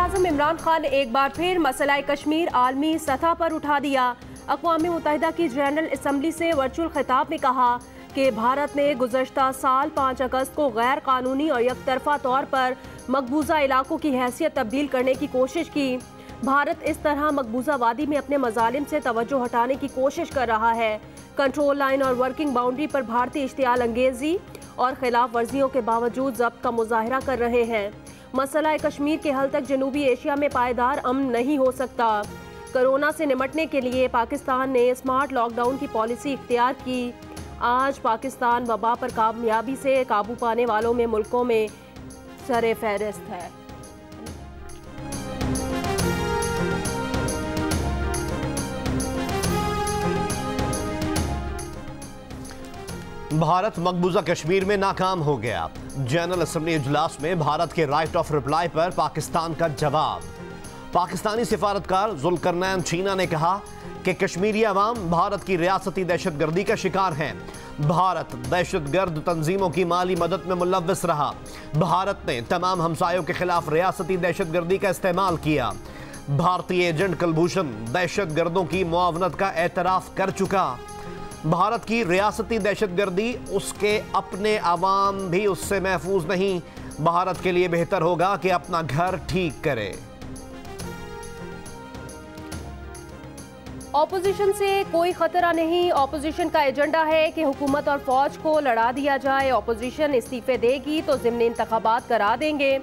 वज़ीर-ए-आज़म इमरान खान ने एक बार फिर मसला कश्मीर आलमी सतह पर उठा दिया। अक़वाम मुत्तहिदा की जनरल असम्बली से वर्चुअल खिताब में कहा कि भारत ने गुज़श्ता साल 5 अगस्त को गैर कानूनी और यकतरफा तौर पर मकबूजा इलाकों की हैसियत तब्दील करने की कोशिश की। भारत इस तरह मकबूजा वादी में अपने मजालिम से तवज्जो हटाने की कोशिश कर रहा है। कंट्रोल लाइन और वर्किंग बाउंड्री पर भारतीय इश्तियाल अंगेजी और खिलाफ वर्जियों के बावजूद जब्त का मुजाहरा कर रहे हैं। मसला कश्मीर के हल तक जनूबी एशिया में पायदार अमन नहीं हो सकता। कोरोना से निपटने के लिए पाकिस्तान ने स्मार्ट लॉकडाउन की पॉलिसी इख्तियार की। आज पाकिस्तान वबा पर कामयाबी से काबू पाने वालों में मुल्कों में सरे फहरिस्त है। भारत मकबूजा कश्मीर में नाकाम हो गया। जनरल असम्बली इजलास में भारत के राइट ऑफ रिप्लाई पर पाकिस्तान का जवाब। पाकिस्तानी सिफारतकार जुल्करनैन चीना ने कहा कि कश्मीरी अवाम भारत की रियासती दहशतगर्दी का शिकार हैं। भारत दहशतगर्द तंजीमों की माली मदद में मुलव्वस रहा। भारत ने तमाम हमसायों के खिलाफ रियासती दहशतगर्दी का इस्तेमाल किया। भारतीय एजेंट कुलभूषण दहशतगर्दों की मुआवनत का एतराफ़ कर चुका। भारत की रियासती दहशतगर्दी, उसके अपने अवाम भी उससे महफूज नहीं। भारत के लिए बेहतर होगा कि अपना घर ठीक करे। ऑपोजिशन से कोई खतरा नहीं। ऑपोजिशन का एजेंडा है कि हुकूमत और फौज को लड़ा दिया जाए। ऑपोजिशन इस्तीफे देगी तो ज़िमनी इंतखाबात करा देंगे।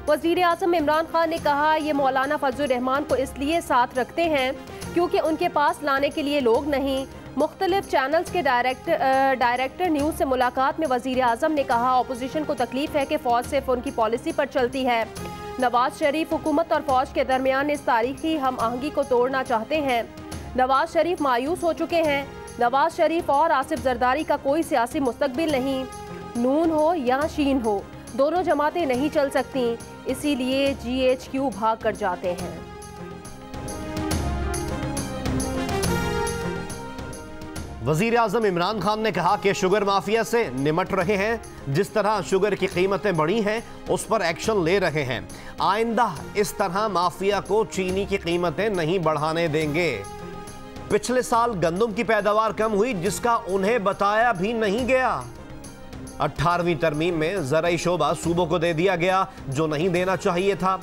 वज़ीर-ए-आज़म इमरान खान ने कहा, ये मौलाना फजलुर रहमान को इसलिए साथ रखते हैं क्योंकि उनके पास लाने के लिए लोग नहीं। मुख्तलिफ चैनल्स के डायरेक्टर न्यूज़ से मुलाकात में वज़ीर-ए-आज़म ने कहा, ऑपोजिशन को तकलीफ है कि फ़ौज सिर्फ उनकी पॉलिसी पर चलती है। नवाज शरीफ हुकूमत और फ़ौज के दरमियान इस तारीखी हम आहंगी को तोड़ना चाहते हैं। नवाज शरीफ मायूस हो चुके हैं। नवाज शरीफ और आसिफ जरदारी का कोई सियासी मुस्तकबिल नहीं। नून हो या शीन हो, दोनों जमातें नहीं चल सकती, इसीलिए GHQ भाग कर जाते हैं। वज़ीर-ए-आज़म इमरान खान ने कहा कि शुगर माफिया से निमट रहे हैं। जिस तरह शुगर की कीमतें बढ़ी हैं उस पर एक्शन ले रहे हैं। आइंदा इस तरह माफिया को चीनी की कीमतें नहीं बढ़ाने देंगे। पिछले साल गंदम की पैदावार कम हुई जिसका उन्हें बताया भी नहीं गया। 18वीं तरमीम में ज़राई शोबा सूबों को दे दिया गया जो नहीं देना चाहिए था।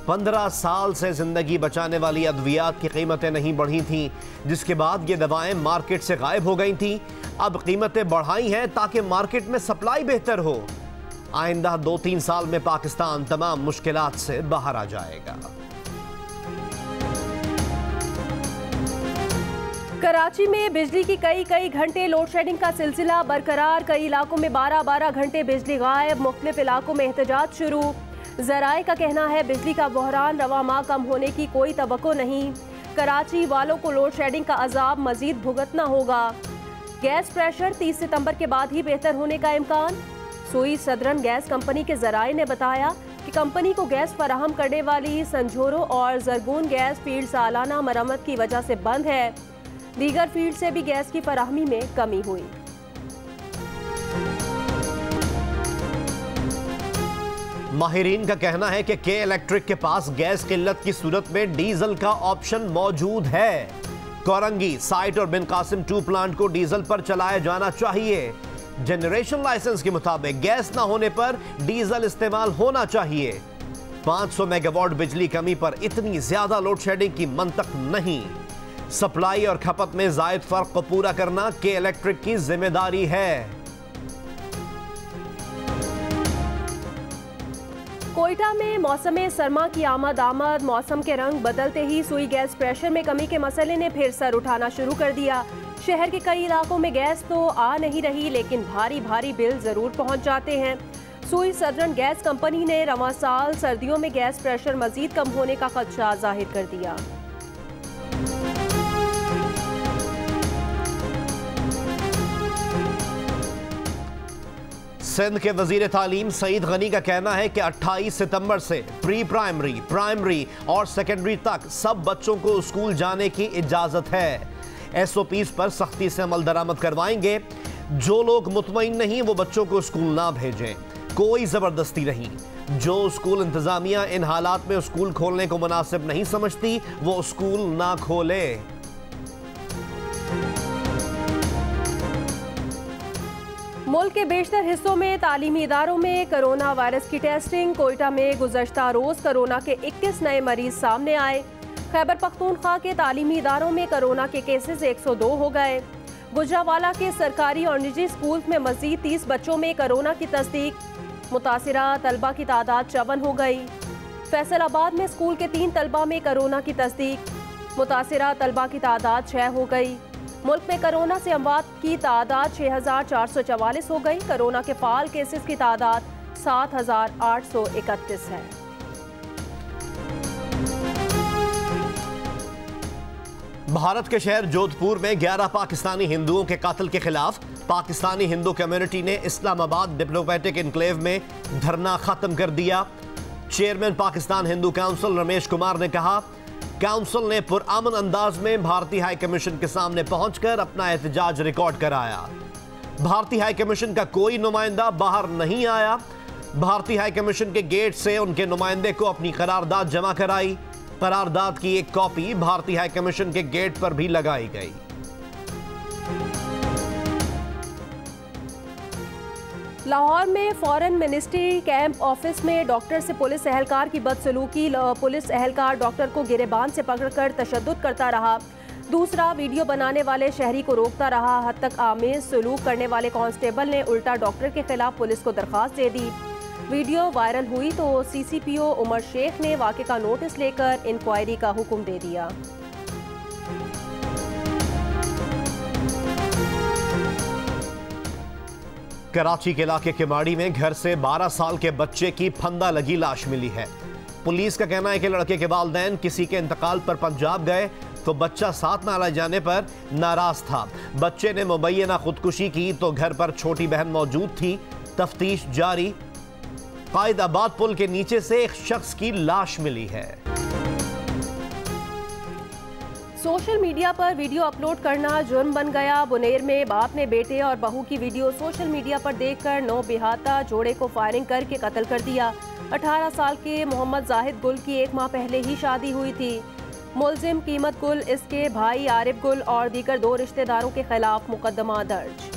15 साल से जिंदगी बचाने वाली अद्वियात की कीमतें नहीं बढ़ी थीं, जिसके बाद ये दवाएं मार्केट से गायब हो गई थीं। अब कीमतें बढ़ाई हैं ताकि मार्केट में सप्लाई बेहतर हो। आइंदा 2-3 साल में पाकिस्तान तमाम मुश्किलात से बाहर आ जाएगा। कराची में बिजली की कई घंटे लोड शेडिंग का सिलसिला बरकरार। कई इलाकों में 12-12 घंटे बिजली गायब। मुख्तलिफ इलाकों में एहतजाज शुरू। ज़राए का कहना है बिजली का बहरान रवा माह कम होने की कोई तवक्को नहीं। कराची वालों को लोड शेडिंग का अजाब मजीद भुगतना होगा। गैस प्रेशर 30 सितंबर के बाद ही बेहतर होने का इम्कान। सुई सदरन गैस कंपनी के ज़राए ने बताया कि कंपनी को गैस फराहम करने वाली संझोरो और जरगून गैस फील्ड सालाना मरम्मत की वजह से बंद है। दीगर फील्ड से भी गैस की फराहमी में कमी हुई। माहिरीन का कहना है कि के इलेक्ट्रिक के पास गैस किल्लत की सूरत में डीजल का ऑप्शन मौजूद है। कोरंगी साइट और बिन कासिम 2 प्लांट को डीजल पर चलाया जाना चाहिए। जनरेशन लाइसेंस के मुताबिक गैस ना होने पर डीजल इस्तेमाल होना चाहिए। 500 मेगावाट बिजली कमी पर इतनी ज्यादा लोड शेडिंग की मंतक नहीं। सप्लाई और खपत में जायद फर्क को पूरा करना के इलेक्ट्रिक की जिम्मेदारी है। कोयटा में मौसम सरमा की आमद। मौसम के रंग बदलते ही सुई गैस प्रेशर में कमी के मसले ने फिर सर उठाना शुरू कर दिया। शहर के कई इलाकों में गैस तो आ नहीं रही लेकिन भारी बिल जरूर पहुंच जाते हैं। सुई सदरन गैस कंपनी ने रवां साल सर्दियों में गैस प्रेशर मजीद कम होने का खदशा जाहिर कर दिया। सिंध के वजीर तालीम सईद गनी का कहना है कि 28 सितंबर से प्री प्राइमरी, प्राइमरी और सेकेंडरी तक सब बच्चों को स्कूल जाने की इजाजत है। SOPs पर सख्ती से अमल दरामद करवाएंगे। जो लोग मुतमईन नहीं वो बच्चों को स्कूल ना भेजें। कोई जबरदस्ती नहीं। जो स्कूल इंतजामिया इन हालात में स्कूल खोलने को मुनासिब नहीं समझती वो स्कूल ना खोले। मुल्क के बेशतर हिस्सों में तालीमी इदारों में कोरोना वायरस की टेस्टिंग। कोयटा में गुज़श्ता रोज कोरोना के 21 नए मरीज सामने आए। खैबर पख्तूनख्वा के तालीमी इदारों में कोरोना के केसेस 102 हो गए। गुजरावाला के सरकारी और निजी स्कूल में मजीद 30 बच्चों में कोरोना की तस्दीक। मुतासिरा तलबा की तादाद 54 हो गई। फैसलाबाद में स्कूल के 3 तलबा में कोरोना की तस्दीक। मुतासिरा तलबा की तादाद 6 हो गई। मुल्क में कोरोना से अमवात की तादाद 6444 हो गई। कोरोना के फाल केसेस की तादाद 7831 है। भारत के शहर जोधपुर में 11 पाकिस्तानी हिंदुओं के कातिल के खिलाफ पाकिस्तानी हिंदू कम्युनिटी ने इस्लामाबाद डिप्लोमेटिक इनक्लेव में धरना खत्म कर दिया। चेयरमैन पाकिस्तान हिंदू काउंसिल रमेश कुमार ने कहा, काउंसिल ने पुरअमन अंदाज में भारतीय हाई कमीशन के सामने पहुंचकर अपना एहतजाज रिकॉर्ड कराया। भारतीय हाई कमीशन का कोई नुमाइंदा बाहर नहीं आया। भारतीय हाई कमीशन के गेट से उनके नुमाइंदे को अपनी करारदाद जमा कराई। करारदाद की एक कॉपी भारतीय हाई कमीशन के गेट पर भी लगाई गई। लाहौर में फॉरेन मिनिस्ट्री कैंप ऑफिस में डॉक्टर से पुलिस एहलकार की बदसलूकी। पुलिस एहलकार डॉक्टर को गिरेबान से पकड़कर तशद्दुद करता रहा। दूसरा, वीडियो बनाने वाले शहरी को रोकता रहा। हद तक आमेज सलूक करने वाले कांस्टेबल ने उल्टा डॉक्टर के खिलाफ पुलिस को दरखास्त दे दी। वीडियो वायरल हुई तो CCPO उमर शेख ने वाक़े का नोटिस लेकर इंक्वायरी का हुक्म दे दिया। कराची के इलाके केमाड़ी में घर से 12 साल के बच्चे की फंदा लगी लाश मिली है। पुलिस का कहना है कि लड़के के वालिदैन किसी के इंतकाल पर पंजाब गए तो बच्चा साथ न लाए जाने पर नाराज था। बच्चे ने मुबैना खुदकुशी की तो घर पर छोटी बहन मौजूद थी। तफ्तीश जारी। कायदाबाद पुल के नीचे से एक शख्स की लाश मिली है। सोशल मीडिया पर वीडियो अपलोड करना जुर्म बन गया। बुनेर में बाप ने बेटे और बहू की वीडियो सोशल मीडिया पर देखकर 9 बेहाता जोड़े को फायरिंग करके कत्ल कर दिया। 18 साल के मोहम्मद जाहिद गुल की 1 माह पहले ही शादी हुई थी। मुलजिम कीमत गुल, इसके भाई आरिफ गुल और दीगर 2 रिश्तेदारों के खिलाफ मुकदमा दर्ज।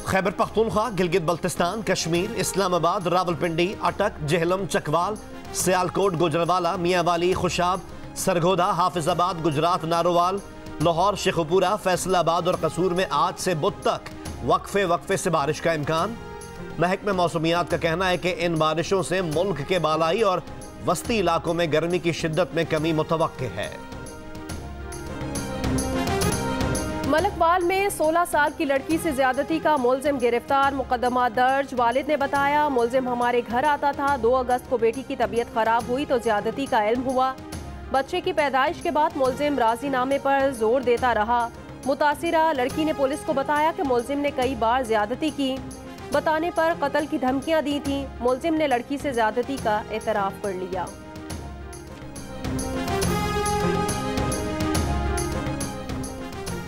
खैबर पख्तूनख्वा, गिलगित बल्तिस्तान, कश्मीर, इस्लामाबाद, रावलपिंडी, अटक, जेहलम, चकवाल, सियालकोट, गुजरावाला, मियांवाली, खुशाब, सरगोदा, हाफिजाबाद, गुजरात, नारोवाल, लाहौर, शेखुपुरा, फैसलाबाद और कसूर में आज से बुध तक वक्फे से बारिश का इम्कान। महकमे मौसमियात का कहना है कि इन बारिशों से मुल्क के बालाई और वस्ती इलाकों में गर्मी की शिद्दत में कमी मुतवक्के है। मलकवाल में 16 साल की लड़की से ज्यादती का मुलजिम गिरफ्तार, मुकदमा दर्ज। वालिद ने बताया, मुलजिम हमारे घर आता था। 2 अगस्त को बेटी की तबीयत खराब हुई तो ज्यादती का इल्म हुआ। बच्चे की पैदाइश के बाद मुलजिम राजीनामे पर जोर देता रहा। मुतासिरा लड़की ने पुलिस को बताया कि मुलजिम ने कई बार ज्यादती की। बताने पर कत्ल की धमकियां दी थीं। मुलजिम ने लड़की से ज्यादती का एतराफ कर लिया।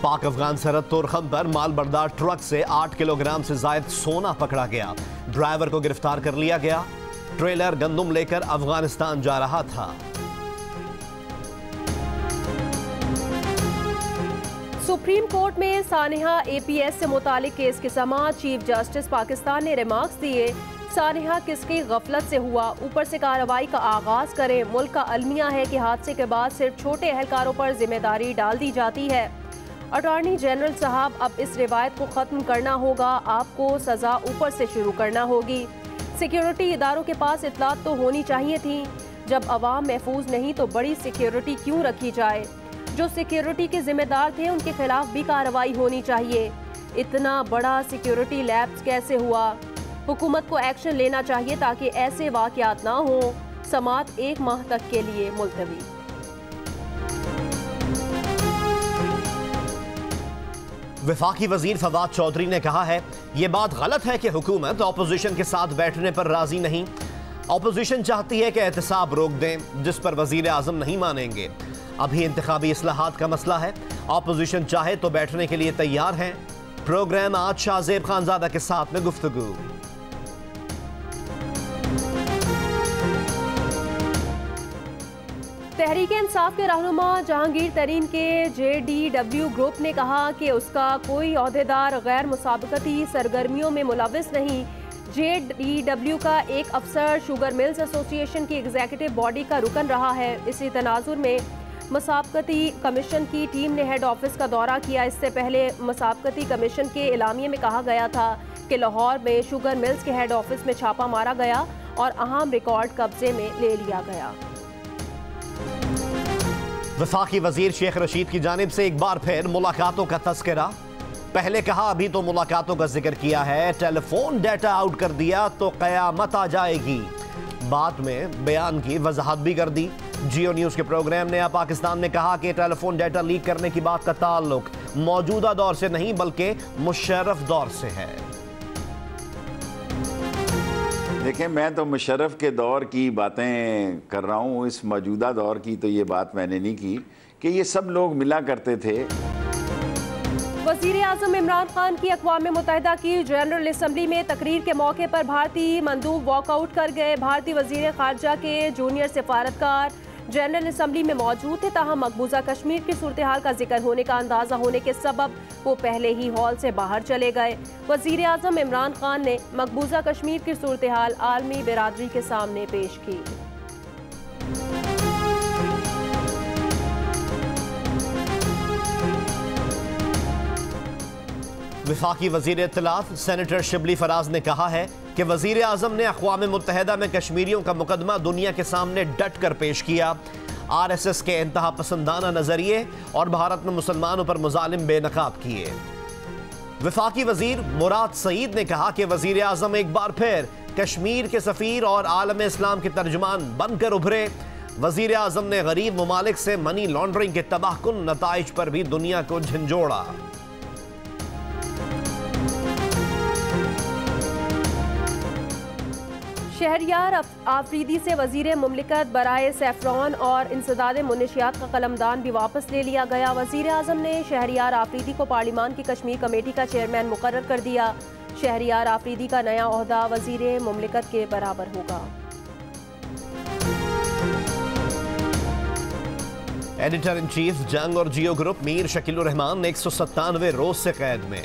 पाक अफगान सरहद तोरखम पर माल बरदार ट्रक से 8 किलोग्राम से जायद सोना पकड़ा गया। ड्राइवर को गिरफ्तार कर लिया गया। ट्रेलर गंदुम लेकर अफगानिस्तान जा रहा था। सुप्रीम कोर्ट में सानिहा APS से मुतालिक केस की समाअत। चीफ जस्टिस पाकिस्तान ने रिमार्क्स दिए, सानिहा किसकी गफलत से हुआ, ऊपर से कार्रवाई का आगाज करें। मुल्क का अलमिया है कि हादसे के बाद सिर्फ छोटे एहलकारों पर जिम्मेदारी डाल दी जाती है। अटॉर्नी जनरल साहब, अब इस रिवायत को ख़त्म करना होगा। आपको सज़ा ऊपर से शुरू करना होगी। सिक्योरिटी इदारों के पास इतलात तो होनी चाहिए थी। जब अवाम महफूज नहीं तो बड़ी सिक्योरिटी क्यों रखी जाए। जो सिक्योरिटी के जिम्मेदार थे उनके खिलाफ भी कार्रवाई होनी चाहिए। इतना बड़ा सिक्योरिटी लैप्स कैसे हुआ। हुकूमत को एक्शन लेना चाहिए ताकि ऐसे वाक़यात ना हो। समाअत 1 माह तक के लिए मुलतवी। वफाकी वजीर फवाद चौधरी ने कहा है, ये बात गलत है कि हुकूमत अपोजिशन के साथ बैठने पर राजी नहीं। अपोजिशन चाहती है कि एहतसाब रोक दें, जिस पर वजीर आजम नहीं मानेंगे। अभी इंतखाबी इस्लाहात का मसला है। अपोजिशन चाहे तो बैठने के लिए तैयार हैं। प्रोग्राम आज शाहजेब खानजादा के साथ में गुफ्तगू। तहरीक इंसाफ के रहनुमा जहांगीर तरीन के JDW ग्रुप ने कहा कि उसका कोई ओहदेदार गैर मुसाबकती सरगर्मियों में मुलविस नहीं। JDW का एक अफसर शुगर मिल्स एसोसिएशन की एग्जीक्यूटिव बॉडी का रुकन रहा है। इसी तनाजुर में मुसाबकती कमीशन की टीम ने हेड ऑफिस का दौरा किया। इससे पहले मुसाबकती कमीशन के एलामिये में कहा गया था कि लाहौर में शुगर मिल्स के हेड ऑफिस में छापा मारा गया और अहम रिकॉर्ड कब्जे में ले लिया गया। वफाकी वजीर शेख रशीद की जानिब से एक बार फिर मुलाकातों का तस्करा। पहले कहा अभी तो मुलाकातों का जिक्र किया है, टेलीफोन डेटा आउट कर दिया तो कयामत आ जाएगी। बाद में बयान की वजाहत भी कर दी। जियो न्यूज के प्रोग्राम नया पाकिस्तान ने कहा कि टेलीफोन डेटा लीक करने की बात का ताल्लुक मौजूदा दौर से नहीं बल्कि मुशर्रफ दौर से है। देखें, मैं तो मुशर्रफ के दौर की बातें कर रहा हूँ, इस मौजूदा दौर की तो ये बात मैंने नहीं की कि ये सब लोग मिला करते थे। वज़ीर आज़म इमरान खान की अक़वाम मुत्तहिदा की जनरल असम्बली में तकरीर के मौके पर भारतीय मंदूब वॉकआउट कर गए। भारतीय वज़ीर ख़ारजा के जूनियर सिफारतकार जनरल असम्बली में मौजूद थे, ताहम मकबूजा कश्मीर की सूरत हाल का जिक्र होने का अंदाज़ा होने के सबब वो पहले ही हॉल से बाहर चले गए। वज़ीर आज़म इमरान खान ने मकबूजा कश्मीर की सूरत हाल आलमी बिरादरी के सामने पेश की। वफाकी वज़ीर इत्तलात सेनेटर शिबली फराज ने कहा है कि वज़ीर आज़म ने अक़वाम मुत्तहिदा में कश्मीरियों का मुकदमा दुनिया के सामने डट कर पेश किया। RSS के इंतहा पसंदाना नज़रिए और भारत में मुसलमानों पर मुजालिम बेनकाब किए। वफाकी वज़ीर मुराद सईद ने कहा कि वज़ीर आज़म एक बार फिर कश्मीर के सफ़ीर और आलम इस्लाम के तर्जुमान बनकर उभरे। वज़ीर आज़म ने गरीब ममालिक से मनी लॉन्ड्रिंग के तबाहकुन नताइज पर भी दुनिया को झंझोड़ा। शहरियार आफरीदी से वज़ीर मुमलिकत बराए सैफरॉन और इंसदाद मुनशियात का कलमदान भी वापस ले लिया गया। वज़ीर आज़म ने शहरियार आफरीदी को पार्लिमान की कश्मीर कमेटी का चेयरमैन मुकर्रर कर दिया। शहरियार आफरीदी का नया ओहदा वज़ीर मुमलिकत के बराबर होगा। एडिटर इन चीफ जंग और जियो ग्रुप मीर शकीलुर रहमान 197वें रोज से कैद में।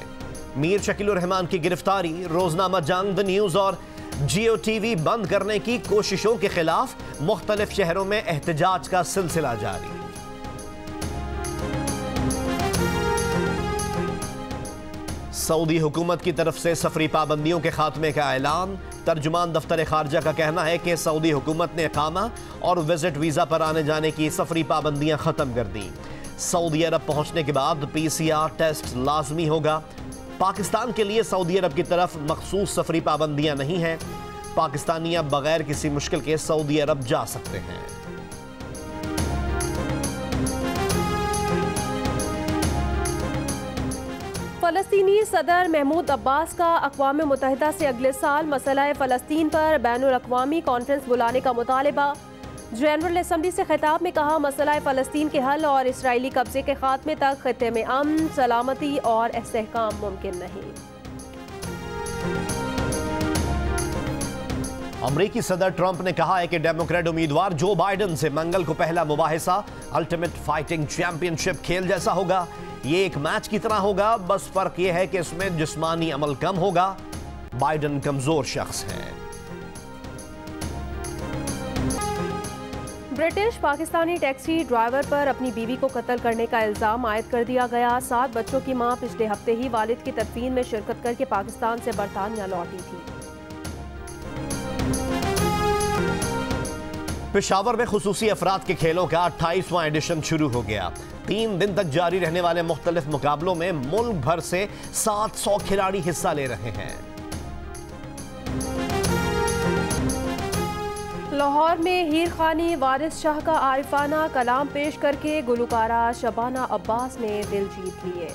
मीर शकीलुर रहमान की गिरफ्तारी रोजनामा जंग, द न्यूज और जियो टीवी बंद करने की कोशिशों के खिलाफ मुख्तलिफ शहरों में एहतजाज का सिलसिला जारी। सऊदी हुकूमत की तरफ से सफरी पाबंदियों के खात्मे का ऐलान। तर्जुमान दफ्तर खारजा का कहना है कि सऊदी हुकूमत ने इकामा और विजिट वीज़ा पर आने जाने की सफरी पाबंदियां ख़त्म कर दी। सऊदी अरब पहुंचने के बाद PCR टेस्ट लाजमी होगा। पाकिस्तान के लिए सऊदी अरब की तरफ मखसूस सफरी पाबंदियां नहीं हैं। पाकिस्तानी अब बगैर किसी मुश्किल के सऊदी अरब जा सकते हैं। फ़लस्तीनी सदर महमूद अब्बास का अक़वाम मुत्तहिदा से अगले साल मसला फ़लस्तीन पर बैनुल अक़वामी कॉन्फ्रेंस बुलाने का मुतालबा। जनरल असम्बली से खिताब में कहा, मसला फ़लस्तीन के हल और इसराइली कब्जे के खात्मे तक खित्ते में अमन, सलामती और इस्तेहकाम मुमकिन नहीं। अमरीकी सदर ट्रंप ने कहा है कि डेमोक्रेट उम्मीदवार जो बाइडेन से मंगल को पहला मुबाहिसा अल्टीमेट फाइटिंग चैंपियनशिप खेल जैसा होगा। ये एक मैच की तरह होगा, बस फर्क यह है कि इसमें जिस्मानी अमल कम होगा। बाइडेन कमजोर शख्स है। ब्रिटिश पाकिस्तानी टैक्सी ड्राइवर पर अपनी बीवी को कत्ल करने का इल्ज़ाम आयद कर दिया गया। 7 बच्चों की मां पिछले हफ्ते ही वालिद की तदफीन में शिरकत करके पाकिस्तान से बरतानिया लौटी थी। पेशावर में खुसूसी अफराद के खेलों का 28वां एडिशन शुरू हो गया। 3 दिन तक जारी रहने वाले मुख्तलिफ मुकाबलों में मुल्क भर से 700 खिलाड़ी हिस्सा ले रहे हैं। लाहौर में हीर खानी वारिस शाह का आरिफाना कलाम पेश करके गुलकारा शबाना अब्बास ने दिल जीत लिए।